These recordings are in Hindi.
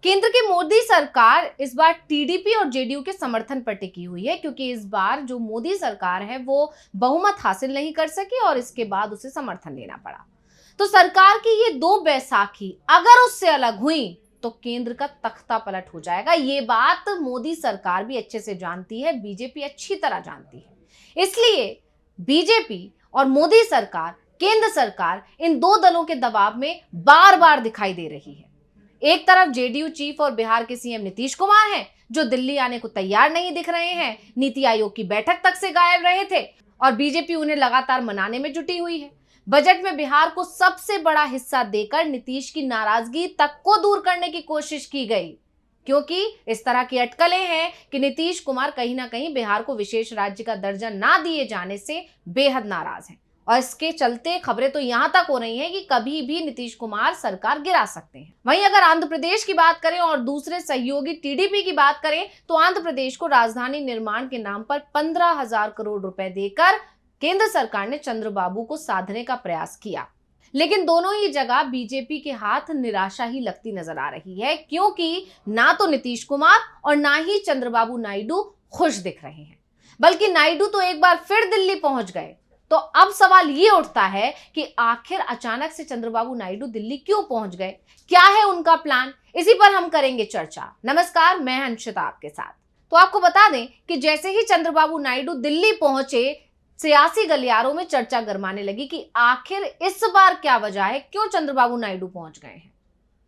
केंद्र की मोदी सरकार इस बार टीडीपी और जेडीयू के समर्थन पर टिकी हुई है, क्योंकि इस बार जो मोदी सरकार है वो बहुमत हासिल नहीं कर सकी और इसके बाद उसे समर्थन लेना पड़ा। तो सरकार की ये दो बैसाखी अगर उससे अलग हुई तो केंद्र का तख्ता पलट हो जाएगा। ये बात मोदी सरकार भी अच्छे से जानती है, बीजेपी अच्छी तरह जानती है। इसलिए बीजेपी और मोदी सरकार, केंद्र सरकार, इन दो दलों के दबाव में बार बार दिखाई दे रही है। एक तरफ जेडीयू चीफ और बिहार के सीएम नीतीश कुमार हैं, जो दिल्ली आने को तैयार नहीं दिख रहे हैं, नीति आयोग की बैठक तक से गायब रहे थे और बीजेपी उन्हें लगातार मनाने में जुटी हुई है। बजट में बिहार को सबसे बड़ा हिस्सा देकर नीतीश की नाराजगी तक को दूर करने की कोशिश की गई, क्योंकि इस तरह की अटकलें हैं कि नीतीश कुमार कहीं ना कहीं बिहार को विशेष राज्य का दर्जा ना दिए जाने से बेहद नाराज हैं। और इसके चलते खबरें तो यहां तक हो रही हैं कि कभी भी नीतीश कुमार सरकार गिरा सकते हैं। वहीं अगर आंध्र प्रदेश की बात करें और दूसरे सहयोगी टीडीपी की बात करें तो आंध्र प्रदेश को राजधानी निर्माण के नाम पर 15,000 करोड़ रुपए देकर केंद्र सरकार ने चंद्रबाबू को साधने का प्रयास किया, लेकिन दोनों ही जगह बीजेपी के हाथ निराशा ही लगती नजर आ रही है, क्योंकि ना तो नीतीश कुमार और ना ही चंद्रबाबू नायडू खुश दिख रहे हैं। बल्कि नायडू तो एक बार फिर दिल्ली पहुंच गए। तो अब सवाल ये उठता है कि आखिर अचानक से चंद्रबाबू नायडू दिल्ली क्यों पहुंच गए, क्या है उनका प्लान? इसी पर हम करेंगे चर्चा। नमस्कार, मैं अंशिता आपके साथ। तो आपको बता दें कि जैसे ही चंद्रबाबू नायडू दिल्ली पहुंचे, सियासी गलियारों में चर्चा गरमाने लगी कि आखिर इस बार क्या वजह है, क्यों चंद्रबाबू नायडू पहुंच गए हैं।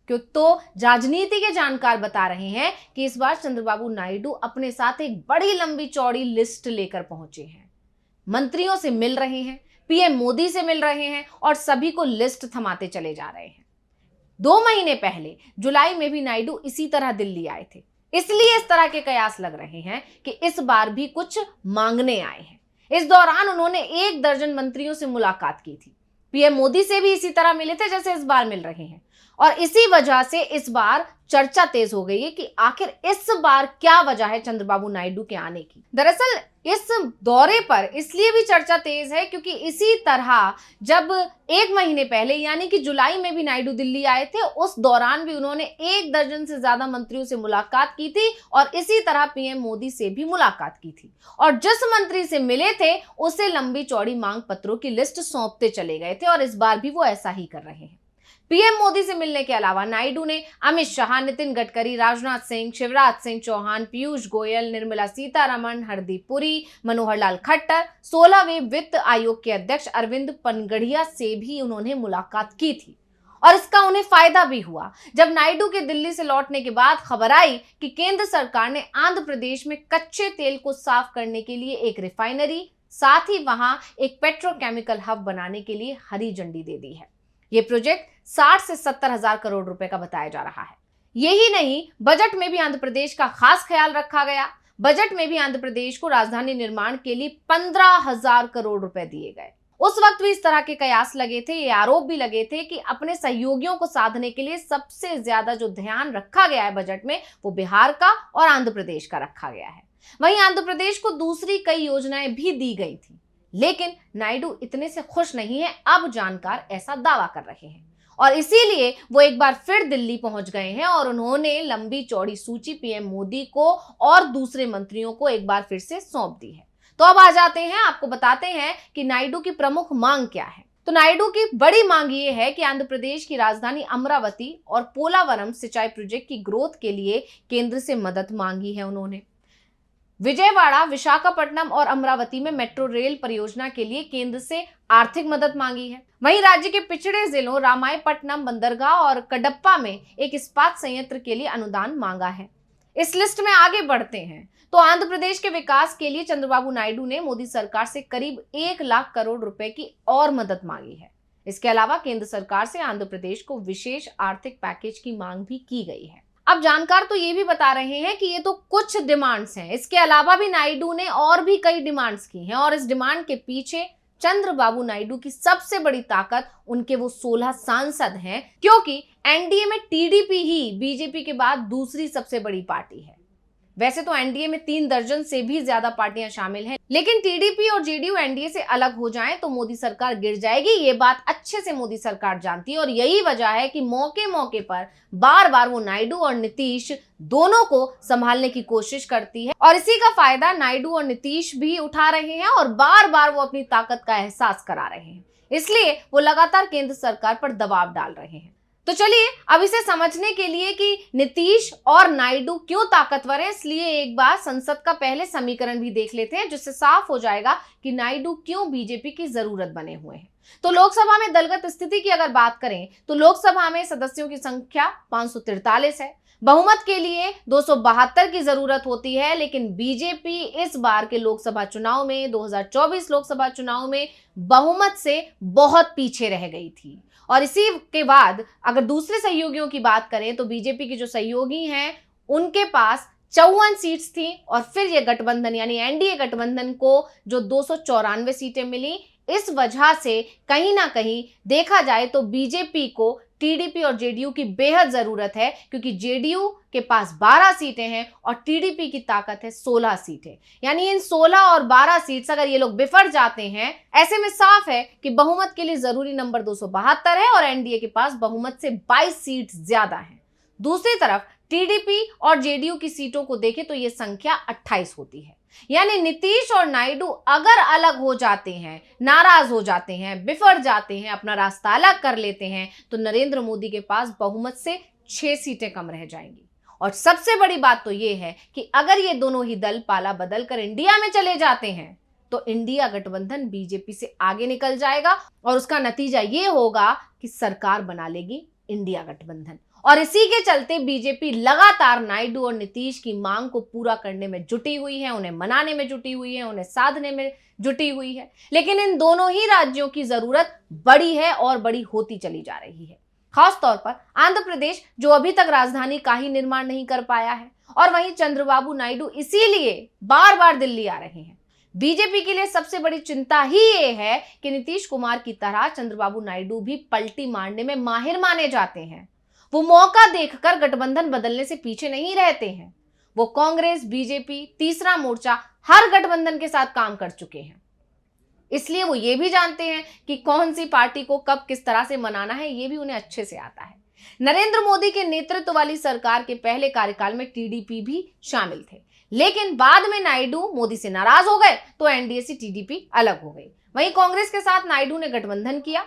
क्यों तो राजनीति के जानकार बता रहे हैं कि इस बार चंद्रबाबू नायडू अपने साथ एक बड़ी लंबी चौड़ी लिस्ट लेकर पहुंचे हैं। मंत्रियों से मिल रहे हैं, पीएम मोदी से मिल रहे हैं और सभी को लिस्ट थमाते चले जा रहे हैं। 2 महीने पहले जुलाई में भी नायडू इसी तरह दिल्ली आए थे, इसलिए इस तरह के कयास लग रहे हैं कि इस बार भी कुछ मांगने आए हैं। इस दौरान उन्होंने 1 दर्जन मंत्रियों से मुलाकात की थी। पीएम मोदी से भी इसी तरह मिले थे जैसे इस बार मिल रहे हैं और इसी वजह से इस बार चर्चा तेज हो गई है कि आखिर इस बार क्या वजह है चंद्रबाबू नायडू के आने की। दरअसल इस दौरे पर इसलिए भी चर्चा तेज है क्योंकि इसी तरह जब 1 महीने पहले यानी कि जुलाई में भी नायडू दिल्ली आए थे, उस दौरान भी उन्होंने 1 दर्जन से ज्यादा मंत्रियों से मुलाकात की थी और इसी तरह पीएम मोदी से भी मुलाकात की थी और जिस मंत्री से मिले थे उसे लंबी चौड़ी मांग पत्रों की लिस्ट सौंपते चले गए थे और इस बार भी वो ऐसा ही कर रहे हैं। पीएम मोदी से मिलने के अलावा नायडू ने अमित शाह, नितिन गडकरी, राजनाथ सिंह, शिवराज सिंह चौहान, पीयूष गोयल, निर्मला सीतारमण, हरदीप पुरी, मनोहर लाल खट्टर, 16वें वित्त आयोग के अध्यक्ष अरविंद पनगड़िया से भी उन्होंने मुलाकात की थी और इसका उन्हें फायदा भी हुआ। जब नायडू के दिल्ली से लौटने के बाद खबर आई कि केंद्र सरकार ने आंध्र प्रदेश में कच्चे तेल को साफ करने के लिए एक रिफाइनरी, साथ ही वहां एक पेट्रोकेमिकल हब बनाने के लिए हरी झंडी दे दी है। ये प्रोजेक्ट 60 से 70 हजार करोड़ रुपए का बताया जा रहा है। यही नहीं, बजट में भी आंध्र प्रदेश का खास ख्याल रखा गया। बजट में भी आंध्र प्रदेश को राजधानी निर्माण के लिए 15,000 करोड़ रुपए दिए गए। उस वक्त भी इस तरह के कयास लगे थे, ये आरोप भी लगे थे कि अपने सहयोगियों को साधने के लिए सबसे ज्यादा जो ध्यान रखा गया है बजट में, वो बिहार का और आंध्र प्रदेश का रखा गया है। वहीं आंध्र प्रदेश को दूसरी कई योजनाएं भी दी गई थी, लेकिन नायडू इतने से खुश नहीं है, अब जानकार ऐसा दावा कर रहे हैं और इसीलिए वो एक बार फिर दिल्ली पहुंच गए हैं और उन्होंने लंबी चौड़ी सूची पीएम मोदी को और दूसरे मंत्रियों को एक बार फिर से सौंप दी है। तो अब आ जाते हैं, आपको बताते हैं कि नायडू की प्रमुख मांग क्या है। तो नायडू की बड़ी मांग ये है कि आंध्र प्रदेश की राजधानी अमरावती और पोलावरम सिंचाई प्रोजेक्ट की ग्रोथ के लिए केंद्र से मदद मांगी है उन्होंने। विजयवाड़ा, विशाखापट्टनम और अमरावती में मेट्रो रेल परियोजना के लिए केंद्र से आर्थिक मदद मांगी है। वहीं राज्य के पिछड़े जिलों रामायपट्टनम, बंदरगाह और कडप्पा में एक इस्पात संयंत्र के लिए अनुदान मांगा है। इस लिस्ट में आगे बढ़ते हैं तो आंध्र प्रदेश के विकास के लिए चंद्रबाबू नायडू ने मोदी सरकार से करीब 1 लाख करोड़ रुपए की और मदद मांगी है। इसके अलावा केंद्र सरकार से आंध्र प्रदेश को विशेष आर्थिक पैकेज की मांग भी की गई है। अब जानकार तो ये भी बता रहे हैं कि ये तो कुछ डिमांड्स हैं, इसके अलावा भी नायडू ने और भी कई डिमांड्स की हैं और इस डिमांड के पीछे चंद्रबाबू नायडू की सबसे बड़ी ताकत उनके वो 16 सांसद हैं, क्योंकि एनडीए में टीडीपी ही बीजेपी के बाद दूसरी सबसे बड़ी पार्टी है। वैसे तो एनडीए में 3 दर्जन से भी ज्यादा पार्टियां शामिल हैं, लेकिन टीडीपी और जेडीयू एनडीए से अलग हो जाएं तो मोदी सरकार गिर जाएगी। ये बात अच्छे से मोदी सरकार जानती है और यही वजह है कि मौके मौके पर बार बार वो नायडू और नीतीश दोनों को संभालने की कोशिश करती है और इसी का फायदा नायडू और नीतीश भी उठा रहे हैं और बार बार वो अपनी ताकत का एहसास करा रहे हैं। इसलिए वो लगातार केंद्र सरकार पर दबाव डाल रहे हैं। तो चलिए अब इसे समझने के लिए कि नीतीश और नायडू क्यों ताकतवर है, इसलिए एक बार संसद का पहले समीकरण भी देख लेते हैं, जिससे साफ हो जाएगा कि नायडू क्यों बीजेपी की जरूरत बने हुए हैं। तो लोकसभा में दलगत स्थिति की अगर बात करें तो लोकसभा में सदस्यों की संख्या 543 है। बहुमत के लिए 272 की जरूरत होती है, लेकिन बीजेपी इस बार के लोकसभा चुनाव में 2024 लोकसभा चुनाव में बहुमत से बहुत पीछे रह गई थी। और इसी के बाद अगर दूसरे सहयोगियों की बात करें तो बीजेपी के जो सहयोगी हैं उनके पास 54 सीट्स थी और फिर ये गठबंधन यानी एनडीए गठबंधन को जो 294 सीटें मिली। इस वजह से कहीं ना कहीं देखा जाए तो बीजेपी को टीडीपी और जेडीयू की बेहद जरूरत है, क्योंकि जेडीयू के पास 12 सीटें हैं और टीडीपी की ताकत है 16 सीटें। यानी इन 16 और 12 सीट्स अगर ये लोग बिफर जाते हैं, ऐसे में साफ है कि बहुमत के लिए जरूरी नंबर 272 है और एनडीए के पास बहुमत से 22 सीट ज्यादा है। दूसरी तरफ टीडीपी और जेडीयू की सीटों को देखें तो यह संख्या 28 होती है। यानी नीतीश और नायडू अगर अलग हो जाते हैं, नाराज हो जाते हैं, बिफर जाते हैं, अपना रास्ता अलग कर लेते हैं, तो नरेंद्र मोदी के पास बहुमत से 6 सीटें कम रह जाएंगी। और सबसे बड़ी बात तो यह है कि अगर ये दोनों ही दल पाला बदल कर इंडिया में चले जाते हैं तो इंडिया गठबंधन बीजेपी से आगे निकल जाएगा और उसका नतीजा ये होगा कि सरकार बना लेगी इंडिया गठबंधन। और इसी के चलते बीजेपी लगातार नायडू और नीतीश की मांग को पूरा करने में जुटी हुई है, उन्हें मनाने में जुटी हुई है, उन्हें साधने में जुटी हुई है। लेकिन इन दोनों ही राज्यों की जरूरत बड़ी है और बड़ी होती चली जा रही है। खास तौर पर आंध्र प्रदेश जो अभी तक राजधानी का ही निर्माण नहीं कर पाया है, और वहीं चंद्रबाबू नायडू इसीलिए बार बार दिल्ली आ रहे हैं। बीजेपी के लिए सबसे बड़ी चिंता ही ये है कि नीतीश कुमार की तरह चंद्रबाबू नायडू भी पलटी मारने में माहिर माने जाते हैं। वो मौका देखकर गठबंधन बदलने से पीछे नहीं रहते हैं। वो कांग्रेस, बीजेपी, तीसरा मोर्चा हर गठबंधन के साथ काम कर चुके हैं, इसलिए वो ये भी जानते हैं कि कौन सी पार्टी को कब किस तरह से मनाना है, ये भी उन्हें अच्छे से आता है। नरेंद्र मोदी के नेतृत्व वाली सरकार के पहले कार्यकाल में टीडीपी भी शामिल थे, लेकिन बाद में नायडू मोदी से नाराज हो गए तो एनडीए से टीडीपी अलग हो गई। वहीं कांग्रेस के साथ नायडू ने गठबंधन किया।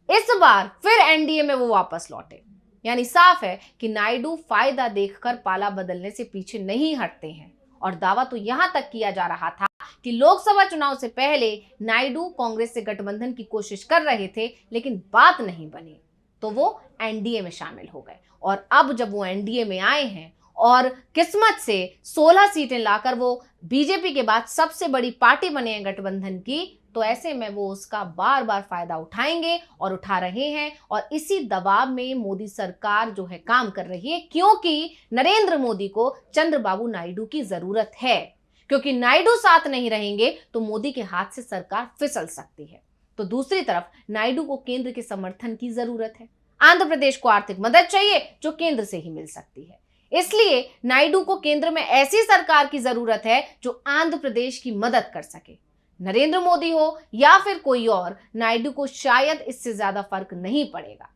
इस बार फिर एनडीए में वो वापस लौटे। यानी साफ है कि नायडू फायदा देखकर पाला बदलने से पीछे नहीं हटते हैं। और दावा तो यहां तक किया जा रहा था कि लोकसभा चुनाव से पहले नायडू कांग्रेस से गठबंधन की कोशिश कर रहे थे, लेकिन बात नहीं बनी तो वो एनडीए में शामिल हो गए। और अब जब वो एनडीए में आए हैं और किस्मत से 16 सीटें लाकर वो बीजेपी के बाद सबसे बड़ी पार्टी बने हैं गठबंधन की, तो ऐसे में वो उसका बार बार फायदा उठाएंगे और उठा रहे हैं। और इसी दबाव में मोदी सरकार जो है काम कर रही है, क्योंकि नरेंद्र मोदी को चंद्रबाबू नायडू की जरूरत है। क्योंकि नायडू साथ नहीं रहेंगे तो मोदी के हाथ से सरकार फिसल सकती है। तो दूसरी तरफ नायडू को केंद्र के समर्थन की जरूरत है। आंध्र प्रदेश को आर्थिक मदद चाहिए जो केंद्र से ही मिल सकती है। इसलिए नायडू को केंद्र में ऐसी सरकार की जरूरत है जो आंध्र प्रदेश की मदद कर सके। नरेंद्र मोदी हो या फिर कोई और, नायडू को शायद इससे ज्यादा फर्क नहीं पड़ेगा।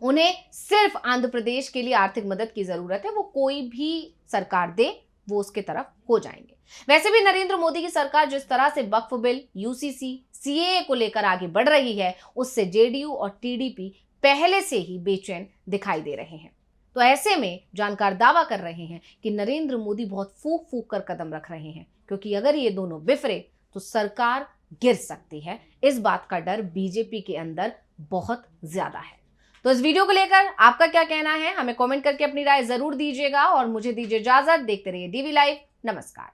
उन्हें सिर्फ आंध्र प्रदेश के लिए आर्थिक मदद की जरूरत है। वो कोई भी सरकार दे वो उसके तरफ हो जाएंगे। वैसे भी नरेंद्र मोदी की सरकार जिस तरह से वक्फ बिल, यूसीसी, सीएए को लेकर आगे बढ़ रही है, उससे जेडीयू और टीडीपी पहले से ही बेचैन दिखाई दे रहे हैं। तो ऐसे में जानकार दावा कर रहे हैं कि नरेंद्र मोदी बहुत फूक फूक कर कदम रख रहे हैं, क्योंकि अगर ये दोनों बिफरे तो सरकार गिर सकती है। इस बात का डर बीजेपी के अंदर बहुत ज्यादा है। तो इस वीडियो को लेकर आपका क्या कहना है, हमें कमेंट करके अपनी राय जरूर दीजिएगा और मुझे दीजिए इजाजत। देखते रहिए डीवी लाइव। नमस्कार।